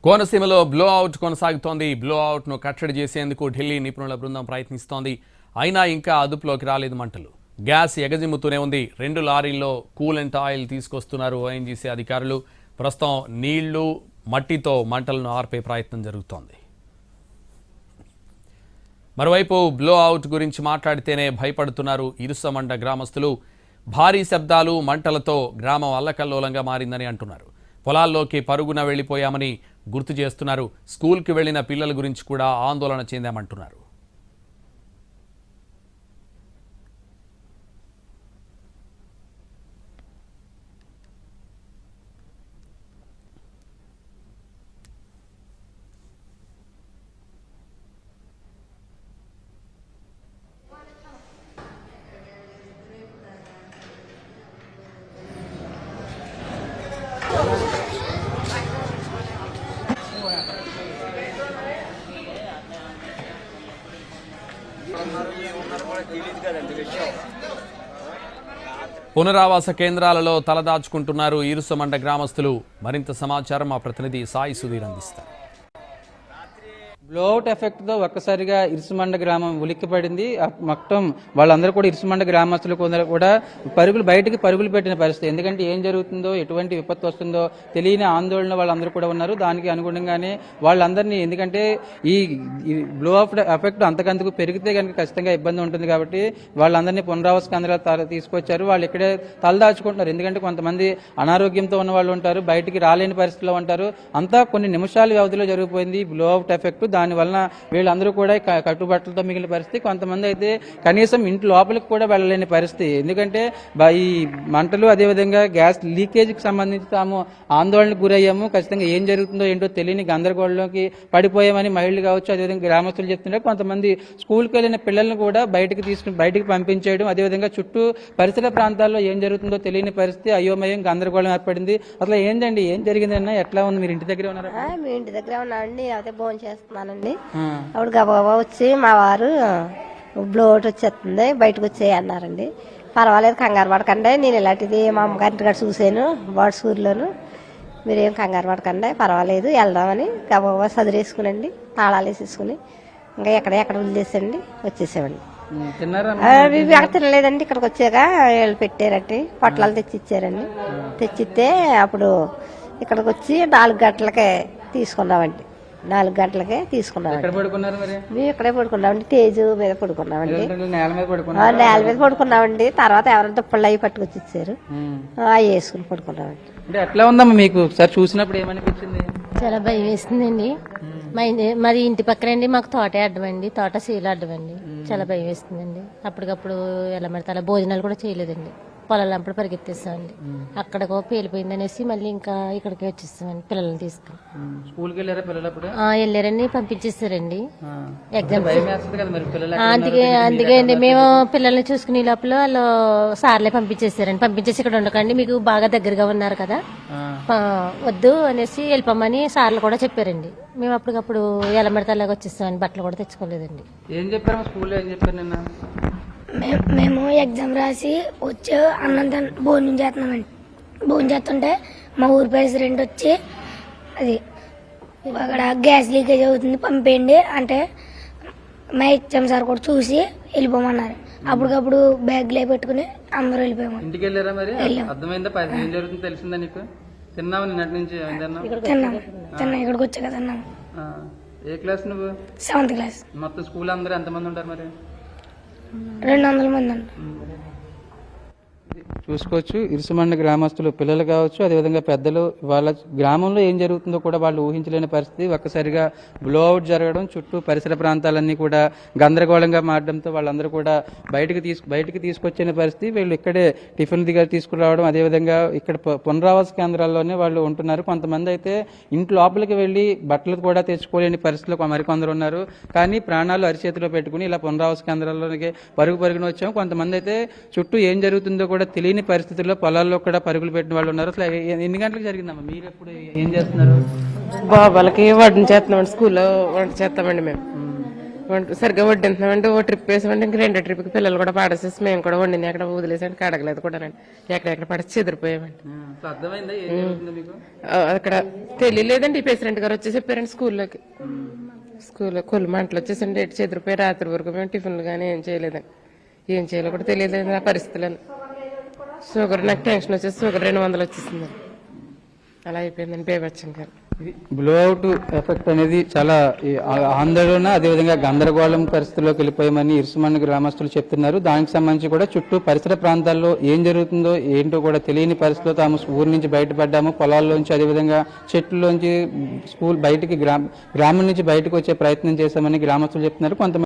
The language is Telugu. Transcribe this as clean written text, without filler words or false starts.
కోనసీమలో బ్లో అవుట్ కొనసాగుతోంది. బ్లో అవుట్ ను కట్టడి చేసేందుకు ఢిల్లీ నిపుణుల బృందం ప్రయత్నిస్తోంది. అయినా ఇంకా అదుపులోకి రాలేదు మంటలు. గ్యాస్ ఎగజిమ్ముతూనే ఉంది. 2 లారీల్లో కూలెంట్ ఆయిల్ తీసుకొస్తున్నారు ఓఎన్జీసీ అధికారులు. ప్రస్తుతం నీళ్లు మట్టితో మంటలను ఆర్పే ప్రయత్నం జరుగుతోంది. మరోవైపు బ్లో అవుట్ గురించి మాట్లాడితేనే భయపడుతున్నారు ఇరుసమండ గ్రామస్తులు. భారీ శబ్దాలు మంటలతో గ్రామం అల్లకల్లోలంగా మారిందని అంటున్నారు. పొలాల్లోకి పరుగున వెళ్లిపోయామని గుర్తు చేస్తున్నారు. స్కూల్కి వెళ్లిన పిల్లల గురించి కూడా ఆందోళన చెందామంటున్నారు. పునరావాస కేంద్రాలలో తలదాచుకుంటున్నారు ఇరుసమండ గ్రామస్తులు. మరింత సమాచారం మా ప్రతినిధి సాయి సుధీర్ అందిస్తారు. బ్లోఅవుట్ ఎఫెక్ట్తో ఒక్కసారిగా ఇరుసుమండ గ్రామం ఉలిక్కిపడింది. మొత్తం వాళ్ళందరూ కూడా ఇరుసుమండ గ్రామస్తులు కూడా బయటికి పరుగులు పెట్టిన పరిస్థితి. ఎందుకంటే ఏం జరుగుతుందో, ఎటువంటి విపత్తు వస్తుందో తెలియని ఆందోళన వాళ్ళందరూ కూడా ఉన్నారు. దానికి అనుగుణంగానే వాళ్ళందరినీ, ఎందుకంటే ఈ బ్లోఅవుట్ ఎఫెక్ట్ అంతకంతకు పెరిగితే కనుక ఖచ్చితంగా ఇబ్బంది ఉంటుంది కాబట్టి వాళ్ళందరినీ పునరావాస కేంద్రాలు తీసుకొచ్చారు. వాళ్ళు ఇక్కడే తలదాచుకుంటున్నారు. ఎందుకంటే కొంతమంది అనారోగ్యంతో ఉన్న వాళ్ళు ఉంటారు, బయటికి రాలేని పరిస్థితిలో ఉంటారు. అంతా కొన్ని నిమిషాల వ్యవధిలో జరిగిపోయింది బ్లోఅవుట్ ఎఫెక్ట్. దానివల్ల వీళ్ళందరూ కూడా కట్టుబట్టలతో మిగిలిన పరిస్థితి. కొంతమంది అయితే కనీసం ఇంటి లోపలికి కూడా వెళ్ళలేని పరిస్థితి. ఎందుకంటే ఈ మంటలు, అదేవిధంగా గ్యాస్ లీకేజీకి సంబంధించి తాము ఆందోళనకు గురయ్యాము. ఖచ్చితంగా ఏం జరుగుతుందో ఏంటో తెలియని గందరగోళంలోకి పడిపోయామని మహిళలు కావచ్చు, అదేవిధంగా గ్రామస్తులు చెప్తున్నారు. కొంతమంది స్కూల్కి వెళ్ళిన పిల్లలను కూడా బయటికి పంపించేయడం, అదేవిధంగా చుట్టూ పరిసర ప్రాంతాల్లో ఏం జరుగుతుందో తెలియని పరిస్థితి, అయోమయం, గందరగోళం ఏర్పడింది. అసలు ఏంటండి, ఏం జరిగిందన్నా? ఎట్లా ఉంది? మీరు ఇంటి దగ్గర ఉన్నారా? మీ ఇంటి దగ్గర ఉన్నాండి, అదే భోజనం చేస్తున్నానండి. అప్పుడు గబాబా వచ్చి మా వారు బ్లోట్ వచ్చేస్తుంది, బయటకు వచ్చేయి అన్నారండి. పర్వాలేదు, కంగారు పడకండి, నేను ఇలాంటిది మా అమ్మగారింటి కాడ చూసాను వాట్సూర్లోను, మీరేం కంగారు పడకండి, పర్వాలేదు, వెళ్దామని గబాబా సదిరేసుకునండి, తాళాలు వేసేసుకుని ఇంకా ఎక్కడ వదిలేసండి వచ్చేసామండి. అక్కడ తినలేదండి. ఇక్కడికి వచ్చాక వీళ్ళు పెట్టారండి, పొట్లాలు తెచ్చిచ్చారండి. తెచ్చిస్తే అప్పుడు ఇక్కడికి వచ్చి 4 గంటలకే తీసుకున్నామండి. 4 గంటలకే తీసుకున్నామండి. మేము ఇక్కడే పడుకున్నామండి, తేజు మీద పడుకున్నామండి, నేల మీద పడుకున్నామండి. తర్వాత ఎవరైనా దుప్పళ్ళు అవి పట్టుకొచ్చి ఇచ్చారు, అవి వేసుకుని పడుకున్నామండి. అంటే ఎట్లా ఉందమ్మా మీకు ఒకసారి చూసినప్పుడు ఏమనిపించింది? చాలా భయం వేస్తుందండి. మాది ఇంటి పక్కనండి, మాకు తోట అడ్డమండి, తోట సీలు అడ్డమండి. చాలా భయం వేస్తుందండి. అప్పటికప్పుడు ఎలా పడితే అలా భోజనాలు కూడా చేయలేదండి, పొలాలంపడు పరిగెత్తేస్తామండి. అక్కడికో పేలిపోయింది అనేసి మళ్ళీ ఇంకా ఇక్కడికి వచ్చేస్తామండి పిల్లల్ని తీసుకుని. స్కూల్కి వెళ్ళారా పిల్లలు? వెళ్ళారండి, పంపించేస్తారండి ఎగ్జామ్. అందుకే అండి మేము పిల్లల్ని చూసుకునే లోపల వాళ్ళు సార్లే పంపించేస్తారండి. పంపించేసి ఇక్కడ ఉండకండి, మీకు బాగా దగ్గరగా ఉన్నారు కదా, వద్దు అనేసి వెళ్ళిపోమని సార్లు కూడా చెప్పారండి. మేము అప్పటికప్పుడు ఎలా పడితే అలాగ వచ్చేస్తామండి, బట్టలు కూడా తెచ్చుకోలేదండి. ఏం చెప్పారు స్కూల్లో? ఏం చెప్పారు నిన్న? మేము ఎగ్జామ్ రాసి వచ్చి భోజనం చేస్తున్నామండి. భోజనం చేస్తుంటే మా ఊరి ప్రెసిడెంట్ వచ్చి అది అక్కడ గ్యాస్ లీకేజ్ అవుతుంది పంపేయండి అంటే మా ఎగ్జామ్ సార్ కూడా చూసి వెళ్ళిపోమన్నారు. అప్పటికప్పుడు బ్యాగ్లే పెట్టుకుని అందరూ వెళ్ళిపోయాము. ఇంటికి వెళ్ళారా మరి? అర్థమైందా ఏం జరుగుతుందో? తెలిసిందా నీకు? తిన్నావు నిన్నటి నుంచి? తిన్నా, ఇక్కడికి వచ్చా కదా తిన్నాము. ఏ క్లాస్ నువ్వు? 7th class. మొత్తం స్కూల్ అందరూ ఎంతమంది ఉంటారు మరి? 200 మంది అండి. చూసుకోవచ్చు, ఇరుసుమండ గ్రామస్తులు పిల్లలు కావచ్చు, అదేవిధంగా పెద్దలు, వాళ్ళ గ్రామంలో ఏం జరుగుతుందో కూడా వాళ్ళు ఊహించలేని పరిస్థితి. ఒక్కసారిగా బ్లోఅవుట్ జరగడం, చుట్టూ పరిసర ప్రాంతాలన్నీ కూడా గందరగోళంగా మారడంతో వాళ్ళందరూ కూడా బయటికి తీసుకొచ్చిన పరిస్థితి. వీళ్ళు ఇక్కడే టిఫిన్ దగ్గర తీసుకురావడం, అదేవిధంగా ఇక్కడ పునరావాస కేంద్రాల్లోనే వాళ్ళు ఉంటున్నారు. కొంతమంది అయితే ఇంటి లోపలికి వెళ్ళి బట్టలు కూడా తెచ్చుకోలేని పరిస్థితిలో మరికొందరు ఉన్నారు. కానీ ప్రాణాలు అరిచేతిలో పెట్టుకుని ఇలా పునరావాస కేంద్రాల్లోనికి పరుగున వచ్చాము. కొంతమంది అయితే చుట్టూ ఏం జరుగుతుందో కూడా తెలియని పరిస్థితుల్లో పొలాల్లో కూడా పరుగులు పెట్టిన వాళ్ళు ఉన్నారు. అసలు ఎన్ని గంటలకు జరిగిందమ్మా? మీరు ఎప్పుడు ఏం చేస్తున్నారు? బాబాలకి వంట చేస్తున్నామండి, స్కూల్లో వంట చేస్తామండి మేము. సరిగ్గా వడ్డింటున్నామంటే ఓ ట్రిప్ వేసామంటే ఇంక రెండో ట్రిప్కి పిల్లలు కూడా పాడేసేసి మేము కూడా వండింది అక్కడ వదిలేసాడు కడగలేదు కూడా ఎక్కడెక్కడ పడి చెదిరిపోయామండి. అక్కడ తెలియలేదండి. ప్రెసిడెంట్ గారు వచ్చి చెప్పారండి స్కూల్లో కొలు మంటలు వచ్చేసండి ఎటు చెదిరిపోయి రాత్రి వరకు మేము టిఫిన్లు కానీ ఏం చేయలేదండి. ఏం చేయాలో కూడా తెలియలేదు నా పరిస్థితులను. షుగర్ నాకు టెన్షన్ వచ్చేసి షుగర్ 200 వచ్చేసింది. అలా అయిపోయిందండి బేబచ్చం గారు. బ్లోఅవుట్ ఎఫెక్ట్ అనేది చాలా ఆందోళన, అదేవిధంగా గందరగోళం పరిస్థితుల్లోకి వెళ్ళిపోయామని ఇరుసుమండ గ్రామస్తులు చెప్తున్నారు. దానికి సంబంధించి కూడా చుట్టూ పరిసర ప్రాంతాల్లో ఏం జరుగుతుందో ఏంటో కూడా తెలియని పరిస్థితిలో తాము ఊరి నుంచి బయటపడ్డాము. పొలాల్లోంచి, అదేవిధంగా చెట్లలోంచి బయటికి గ్రామం నుంచి బయటకు వచ్చే ప్రయత్నం చేశామని గ్రామస్తులు చెప్తున్నారు. కొంతమంది